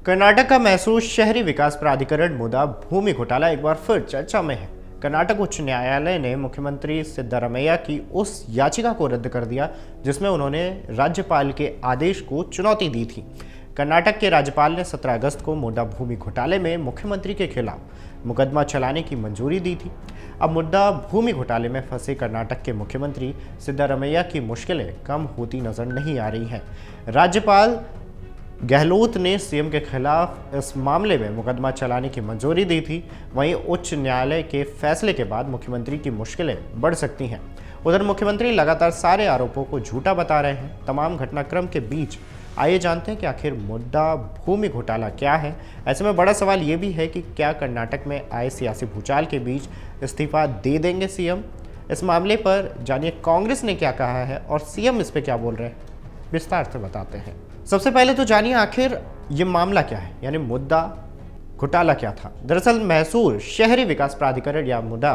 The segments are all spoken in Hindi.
कर्नाटक का मैसूर शहरी विकास प्राधिकरण मुद्दा भूमि घोटाला एक बार फिर चर्चा में है। कर्नाटक उच्च न्यायालय ने मुख्यमंत्री सिद्धारमैया की उस याचिका को रद्द कर दिया जिसमें उन्होंने राज्यपाल के आदेश को चुनौती दी थी। कर्नाटक के राज्यपाल ने 17 अगस्त को मुद्दा भूमि घोटाले में मुख्यमंत्री के खिलाफ मुकदमा चलाने की मंजूरी दी थी। अब मुद्दा भूमि घोटाले में फंसे कर्नाटक के मुख्यमंत्री सिद्धारमैया की मुश्किलें कम होती नजर नहीं आ रही हैं। राज्यपाल गहलोत ने सीएम के खिलाफ इस मामले में मुकदमा चलाने की मंजूरी दी थी। वहीं उच्च न्यायालय के फैसले के बाद मुख्यमंत्री की मुश्किलें बढ़ सकती हैं। उधर मुख्यमंत्री लगातार सारे आरोपों को झूठा बता रहे हैं। तमाम घटनाक्रम के बीच आइए जानते हैं कि आखिर मुद्दा भूमि घोटाला क्या है। ऐसे में बड़ा सवाल ये भी है कि क्या कर्नाटक में आए सियासी भूचाल के बीच इस्तीफा दे देंगे सीएम। इस मामले पर जानिए कांग्रेस ने क्या कहा है और सीएम इस पर क्या बोल रहे हैं, विस्तार से बताते हैं। सबसे पहले तो जानिए आखिर ये मामला क्या है, यानी मुद्दा घोटाला क्या था। दरअसल मैसूर शहरी विकास प्राधिकरण या मुडा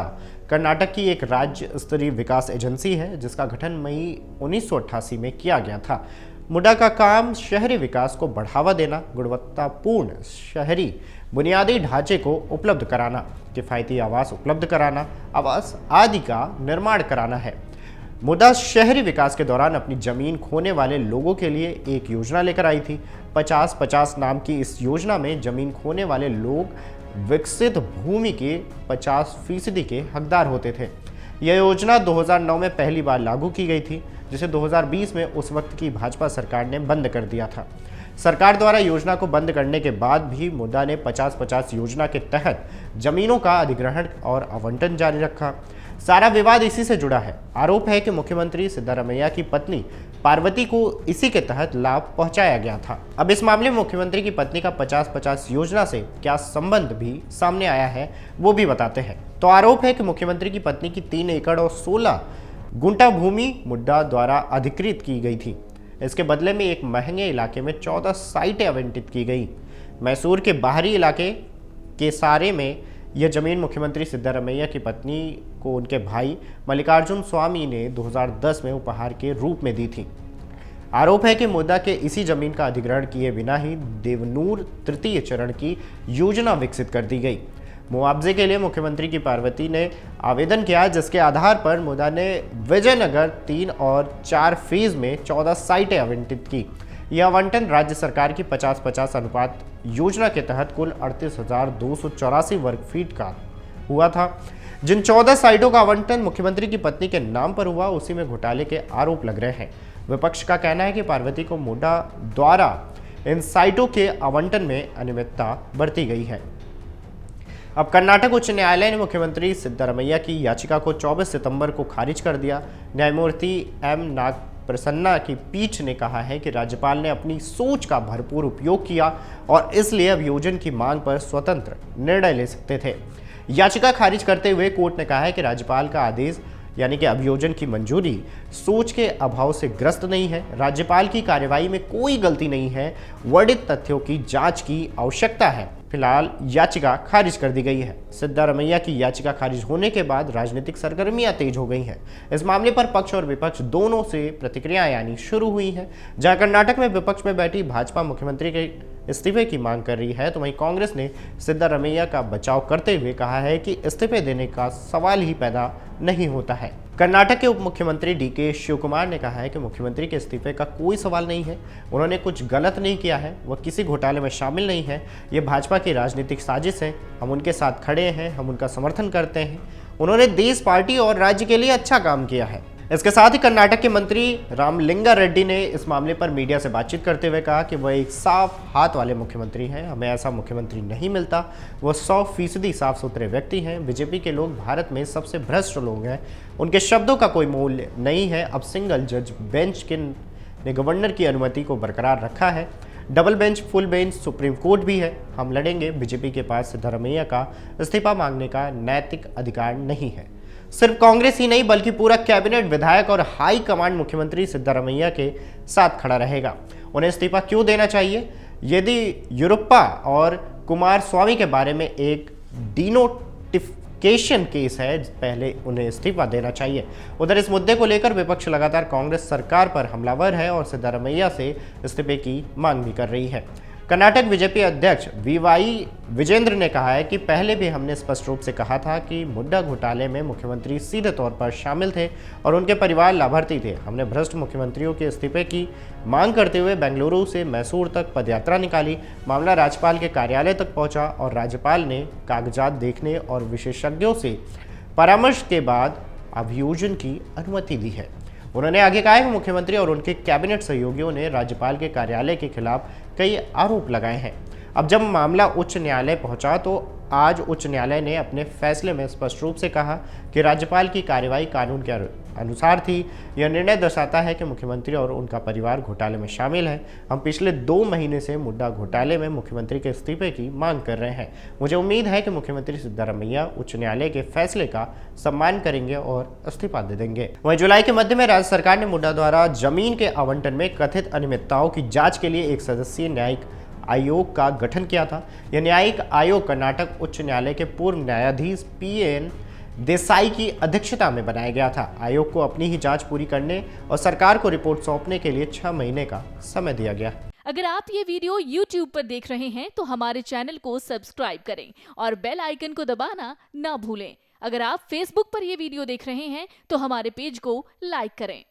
कर्नाटक की एक राज्य स्तरीय विकास एजेंसी है जिसका गठन मई 1988 में किया गया था। मुडा का काम शहरी विकास को बढ़ावा देना, गुणवत्तापूर्ण शहरी बुनियादी ढांचे को उपलब्ध कराना, किफायती आवास उपलब्ध कराना, आवास आदि का निर्माण कराना है। मुडा शहरी विकास के दौरान अपनी जमीन खोने वाले लोगों के लिए एक योजना लेकर आई थी। 50-50 नाम की इस योजना में जमीन खोने वाले लोग विकसित भूमि के 50% के हकदार होते थे। यह योजना 2009 में पहली बार लागू की गई थी, जिसे 2020 में उस वक्त की भाजपा सरकार ने बंद कर दिया था। सरकार द्वारा योजना को बंद करने के बाद भी मुडा ने 50-50 योजना के तहत जमीनों का अधिग्रहण और आवंटन जारी रखा। सारा विवाद इसी से जुड़ा है। आरोप है कि मुख्यमंत्री सिद्धारमैया की पत्नी पार्वती को इसी के तहत लाभ पहुंचाया गया था। अब इस मामले में मुख्यमंत्री की पत्नी का 50-50 योजना से क्या संबंध भी सामने आया है, वो भी बताते हैं। तो आरोप है कि मुख्यमंत्री की पत्नी की 3 एकड़ और 16 गुंठा भूमि मुडा द्वारा अधिकृत की गई थी। इसके बदले में एक महंगे इलाके में 14 साइटें आवंटित की गई। मैसूर के बाहरी इलाके के सारे में यह जमीन मुख्यमंत्री सिद्धारमैया की पत्नी को उनके भाई मल्लिकार्जुन स्वामी ने 2010 में उपहार के रूप में दी थी। आरोप है कि मुडा के इसी जमीन का अधिग्रहण किए बिना ही देवनूर तृतीय चरण की योजना विकसित कर दी गई। मुआवजे के लिए मुख्यमंत्री की पार्वती ने आवेदन किया, जिसके आधार पर मुडा ने विजयनगर 3 और 4 फेज में 14 साइटें आवंटित की। यह आवंटन राज्य सरकार की 50-50 अनुपात योजना के तहत कुल 38,284 वर्ग फीट का हुआ था। जिन 14 साइटों का आवंटन मुख्यमंत्री की पत्नी के नाम पर हुआ, उसी में घोटाले के आरोप लग रहे हैं। विपक्ष का कहना है कि पार्वती को मुडा द्वारा इन साइटों के आवंटन में अनियमितता बरती गई है। अब कर्नाटक उच्च न्यायालय ने मुख्यमंत्री सिद्धारमैया की याचिका को 24 सितंबर को खारिज कर दिया। न्यायमूर्ति एम नागप्रसन्ना की पीठ ने कहा है कि राज्यपाल ने अपनी सोच का भरपूर उपयोग किया और इसलिए अभियोजन की मांग पर स्वतंत्र निर्णय ले सकते थे। याचिका खारिज करते हुए कोर्ट ने कहा है कि राज्यपाल का आदेश यानी कि अभियोजन की मंजूरी सोच के अभाव से ग्रस्त नहीं है। राज्यपाल की कार्यवाही में कोई गलती नहीं है। वर्णित तथ्यों की जांच की आवश्यकता है। फिलहाल याचिका खारिज कर दी गई है। सिद्धारमैया की याचिका खारिज होने के बाद राजनीतिक सरगर्मियां तेज हो गई हैं। इस मामले पर पक्ष और विपक्ष दोनों से प्रतिक्रियाएं आनी शुरू हुई हैं। जहां कर्नाटक में विपक्ष में बैठी भाजपा मुख्यमंत्री के इस्तीफे की मांग कर रही है, तो वहीं कांग्रेस ने सिद्धारमैया का बचाव करते हुए कहा है कि इस्तीफे देने का सवाल ही पैदा नहीं होता है। कर्नाटक के उप मुख्यमंत्री डीके शिवकुमार ने कहा है कि मुख्यमंत्री के इस्तीफे का कोई सवाल नहीं है। उन्होंने कुछ गलत नहीं किया है, वह किसी घोटाले में शामिल नहीं है। ये भाजपा की राजनीतिक साजिश है। हम उनके साथ खड़े हैं, हम उनका समर्थन करते हैं। उन्होंने देश, पार्टी और राज्य के लिए अच्छा काम किया है। इसके साथ ही कर्नाटक के मंत्री रामलिंगा रेड्डी ने इस मामले पर मीडिया से बातचीत करते हुए कहा कि वह एक साफ हाथ वाले मुख्यमंत्री हैं। हमें ऐसा मुख्यमंत्री नहीं मिलता। वह 100% साफ सुथरे व्यक्ति हैं। बीजेपी के लोग भारत में सबसे भ्रष्ट लोग हैं। उनके शब्दों का कोई मूल्य नहीं है। अब सिंगल जज बेंच ने गवर्नर की अनुमति को बरकरार रखा है। Double bench, full bench, supreme court भी है। हम लड़ेंगे। बीजेपी के पास सिद्धारमैया का इस्तीफा मांगने का नैतिक अधिकार नहीं है। सिर्फ कांग्रेस ही नहीं बल्कि पूरा कैबिनेट, विधायक और हाई कमांड मुख्यमंत्री सिद्धारमैया के साथ खड़ा रहेगा। उन्हें इस्तीफा क्यों देना चाहिए? यदि येदियुरप्पा और कुमार स्वामी के बारे में एक डिनोटिफिकेशन केस है, पहले उन्हें इस्तीफा देना चाहिए। उधर इस मुद्दे को लेकर विपक्ष लगातार कांग्रेस सरकार पर हमलावर है और सिद्धारमैया से इस्तीफे की मांग भी कर रही है। कर्नाटक बीजेपी अध्यक्ष वीवाई विजेंद्र ने कहा है कि पहले भी हमने स्पष्ट रूप से कहा था कि मुड्डा घोटाले में मुख्यमंत्री सीधे तौर पर शामिल थे और उनके परिवार लाभार्थी थे। हमने भ्रष्ट मुख्यमंत्रियों के इस्तीफे की मांग करते हुए बेंगलुरु से मैसूर तक पदयात्रा निकाली। मामला राज्यपाल के कार्यालय तक पहुंचा और राज्यपाल ने कागजात देखने और विशेषज्ञों से परामर्श के बाद अभियोजन की अनुमति दी है। उन्होंने आगे कहा कि मुख्यमंत्री और उनके कैबिनेट सहयोगियों ने राज्यपाल के कार्यालय के खिलाफ कई आरोप लगाए हैं। अब जब मामला उच्च न्यायालय पहुंचा तो आज उच्च न्यायालय ने अपने फैसले में स्पष्ट रूप से कहा कि राज्यपाल की कार्रवाई कानून के अनुसार थी। यह निर्णय दर्शाता है कि मुख्यमंत्री और उनका परिवार घोटाले में शामिल है। हम पिछले 2 महीने से मुड्डा घोटाले में मुख्यमंत्री के इस्तीफे की मांग कर रहे हैं। मुझे उम्मीद है कि मुख्यमंत्री सिद्धारमैया उच्च न्यायालय के फैसले का सम्मान करेंगे और इस्तीफा दे देंगे। वहीं जुलाई के मध्य में राज्य सरकार ने मुड्डा द्वारा जमीन के आवंटन में कथित अनियमितताओं की जांच के लिए एक सदस्यीय न्यायिक आयोग का गठन किया था। यह न्यायिक आयोग कर्नाटक उच्च न्यायालय के पूर्व न्यायाधीश PN देसाई की अध्यक्षता में बनाया गया था। आयोग को अपनी ही जांच पूरी करने और सरकार को रिपोर्ट सौंपने के लिए 6 महीने का समय दिया गया। अगर आप ये वीडियो YouTube पर देख रहे हैं तो हमारे चैनल को सब्सक्राइब करें और बेल आइकन को दबाना ना भूलें। अगर आप Facebook पर ये वीडियो देख रहे हैं तो हमारे पेज को लाइक करें।